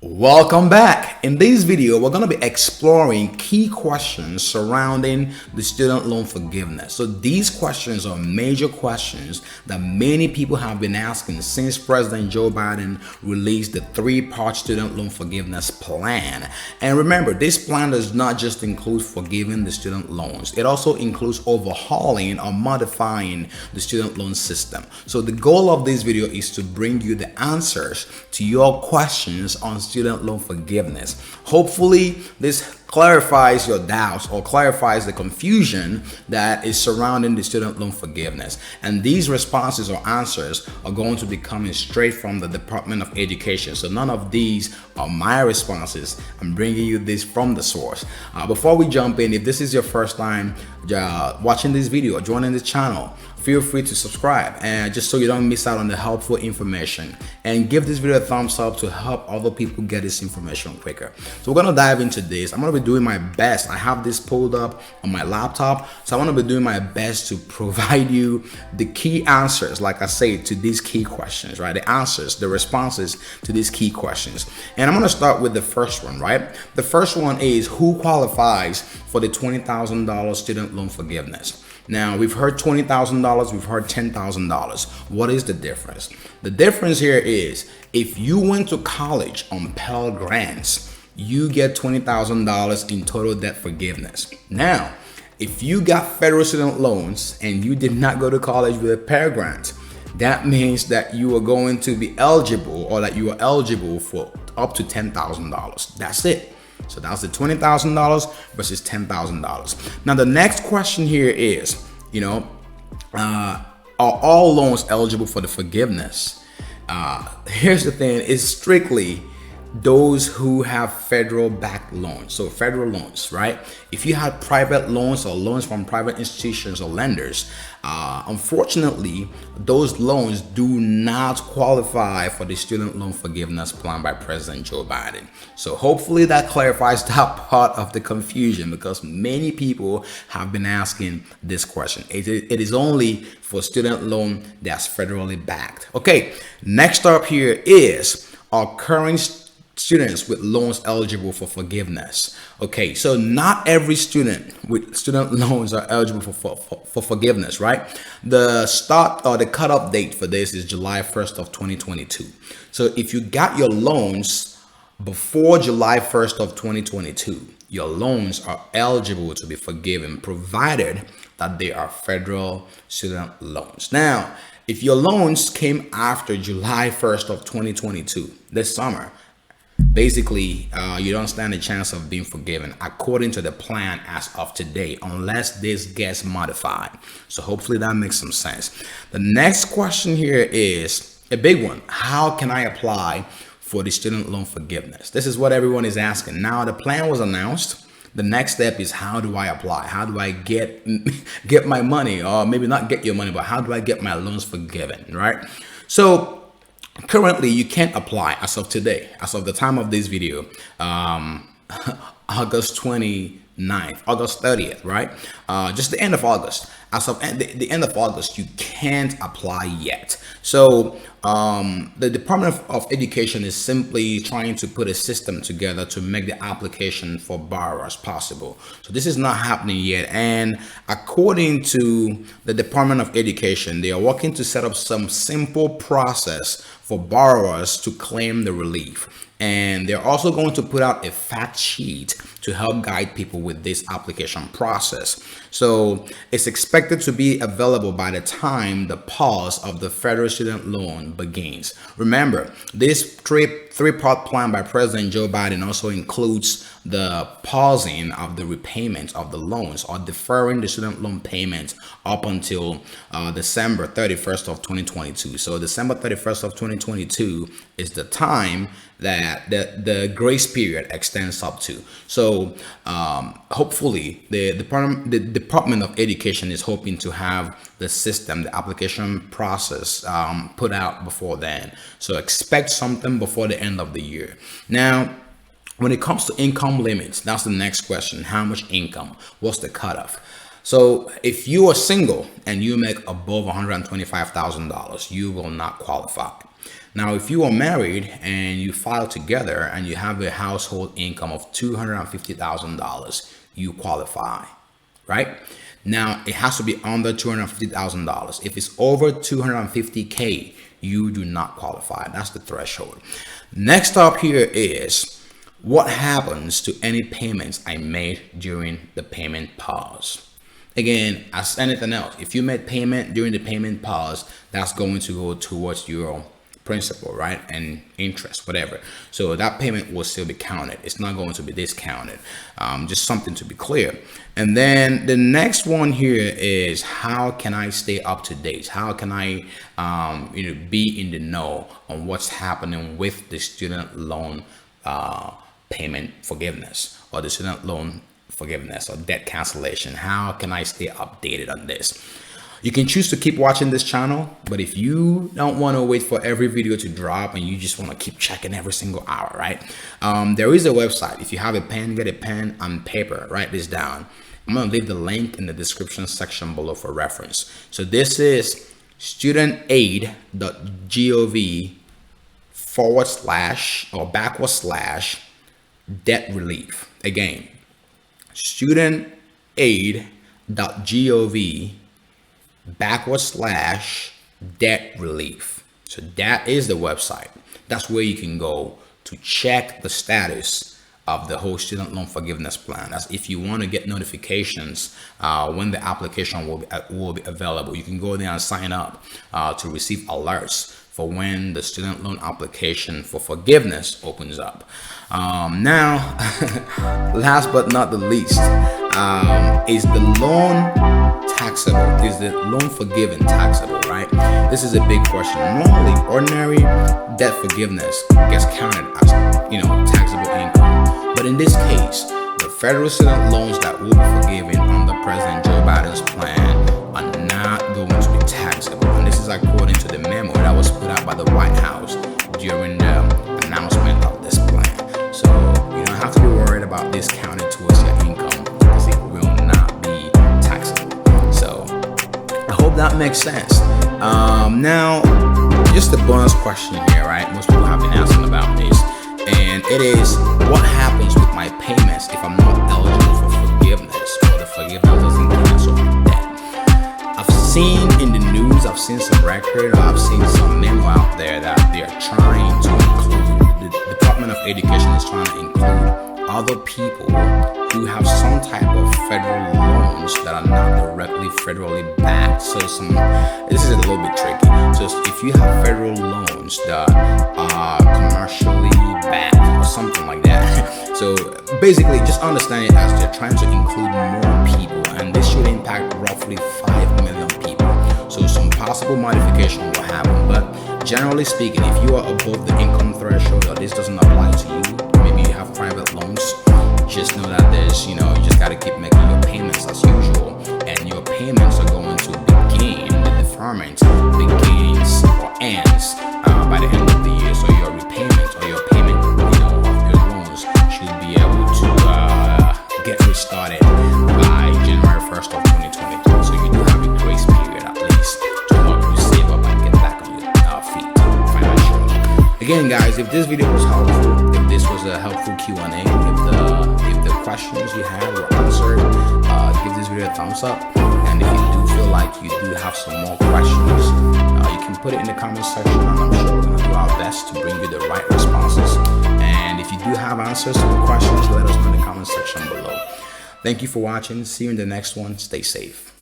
Welcome back. In this video, we're going to be exploring key questions surrounding the student loan forgiveness. So these questions are major questions that many people have been asking since President Joe Biden released the three-part student loan forgiveness plan. And remember, this plan does not just include forgiving the student loans. It also includes overhauling or modifying the student loan system. So the goal of this video is to bring you the answers to your questions on student loan forgiveness. Hopefully this clarifies your doubts or clarifies the confusion that is surrounding the student loan forgiveness. And these responses or answers are going to be coming straight from the Department of Education. So none of these are my responses. I'm bringing you this from the source. Before we jump in, if this is your first time watching this video or joining this channel, feel free to subscribe, and just so you don't miss out on the helpful information, and give this video a thumbs up to help other people get this information quicker. So we're gonna dive into this. I'm gonna be doing my best. I have this pulled up on my laptop, so I'm gonna be doing my best to provide you the key answers, like I say, to these key questions, right? The answers, the responses to these key questions. And I'm gonna start with the first one, right? The first one is, who qualifies for the $20,000 student loan forgiveness? Now, we've heard $20,000, we've heard $10,000. What is the difference? The difference here is, if you went to college on Pell Grants, you get $20,000 in total debt forgiveness. Now, if you got federal student loans and you did not go to college with a Pell Grant, that means that you are going to be eligible, or that you are eligible for up to $10,000. That's it. So that's the $20,000 versus $10,000. Now, the next question here is, are all loans eligible for the forgiveness? Here's the thing, it's strictly those who have federal backed loans. So federal loans, right? If you had private loans or loans from private institutions or lenders, unfortunately, those loans do not qualify for the student loan forgiveness plan by President Joe Biden. So hopefully that clarifies that part of the confusion, because many people have been asking this question. It is only for student loan that's federally backed. Okay, next up here is, are current students with loans eligible for forgiveness? Okay, so not every student with student loans are eligible for forgiveness, right? The start or the cutoff date for this is July 1st of 2022. So if you got your loans before July 1st of 2022, your loans are eligible to be forgiven, provided that they are federal student loans. Now, if your loans came after July 1st of 2022, this summer, basically, you don't stand a chance of being forgiven according to the plan as of today, unless this gets modified. So hopefully that makes some sense. The next question here is a big one. How can I apply for the student loan forgiveness? This is what everyone is asking. Now, the plan was announced. The next step is, how do I apply? How do I get my money? Or maybe not get your money, but how do I get my loans forgiven, right? So currently, you can't apply as of today, as of the time of this video, August 29th, August 30th, right? Just the end of August. As of the end of August, you can't apply yet. So the Department of Education is simply trying to put a system together to make the application for borrowers possible. So this is not happening yet. And according to the Department of Education, they are working to set up some simple process for borrowers to claim the relief. And they're also going to put out a fact sheet to help guide people with this application process. So it's expected to be available by the time the pause of the federal student loan begins. Remember, this three-part plan by President Joe Biden also includes the pausing of the repayment of the loans, or deferring the student loan payment up until December 31st of 2022. So December 31st of 2022 is the time that the grace period extends up to. So hopefully the Department of Education is hoping to have the system, the application process put out before then. So expect something before the end of the year. Now, when it comes to income limits, that's the next question. How much income? What's the cutoff? So if you are single and you make above $125,000, you will not qualify. Now, if you are married and you file together and you have a household income of $250,000, you qualify, right? Now, it has to be under $250,000. If it's over 250K, you do not qualify. That's the threshold. Next up here is what happens to any payments I made during the payment pause. Again, as anything else, if you made payment during the payment pause, that's going to go towards your principal, right? And interest, whatever. So that payment will still be counted. It's not going to be discounted. Just something to be clear. And then the next one here is, how can I stay up to date? How can I be in the know on what's happening with the student loan payment forgiveness, or the student loan forgiveness or debt cancellation? How can I stay updated on this? You can choose to keep watching this channel, but if you don't want to wait for every video to drop and you just want to keep checking every single hour, right? There is a website. If you have a pen, get a pen and paper, write this down. I'm going to leave the link in the description section below for reference. So this is studentaid.gov/debt relief. Again, studentaid.gov/debt relief. So that is the website. That's where you can go to check the status of the whole student loan forgiveness plan. That's if you want to get notifications when the application will be available. You can go there and sign up to receive alerts for when the student loan application for forgiveness opens up. Now, last but not the least, is the loan taxable? Is the loan forgiven taxable, right? This is a big question. Normally, ordinary debt forgiveness gets counted as, taxable income. But in this case, the federal student loans that will be forgiven under President Joe Biden's plan are not going to be taxable. And this is according to the memo that was put out by the White House during the announcement of this plan. So you don't have to be worried about this counted towards your income, because it will not be taxable. So I hope that makes sense. Now, just a bonus question here, right? Most people have been asking about this, and it is, what happens with my payments if I'm not eligible for forgiveness, or the forgiveness doesn't cancel my debt? I've seen in the news, I've seen some record, or I've seen some memo out there that they are trying to include, the Department of Education is trying to include other people who have some type of federal loans that are not directly federally backed. So this is a little bit tricky. So if you have federal loans that are commercially backed or something like that, so basically just understand it as they're trying to include more people, and this should impact roughly 5 million people. So some possible modification will happen, but generally speaking, if you are above the income threshold or this doesn't apply to you, maybe you have private loans, just know that there's, you just got to keep making your payments as usual, and your payments are going to begin, the deferment begins or ends by the end of the year. So your repayment or your payment, of your loans should be able to get restarted by January 1st of 2023. So you do have a grace period at least to help you save up and get back on your feet financially. Again, guys, if this video was helpful, if this was a helpful Q&A, if the questions you had were answered, give this video a thumbs up. And if you do feel like you do have some more questions, you can put it in the comment section, and I'm sure we're going to do our best to bring you the right responses. And if you do have answers to the questions, let us know in the comment section below. Thank you for watching. See you in the next one. Stay safe.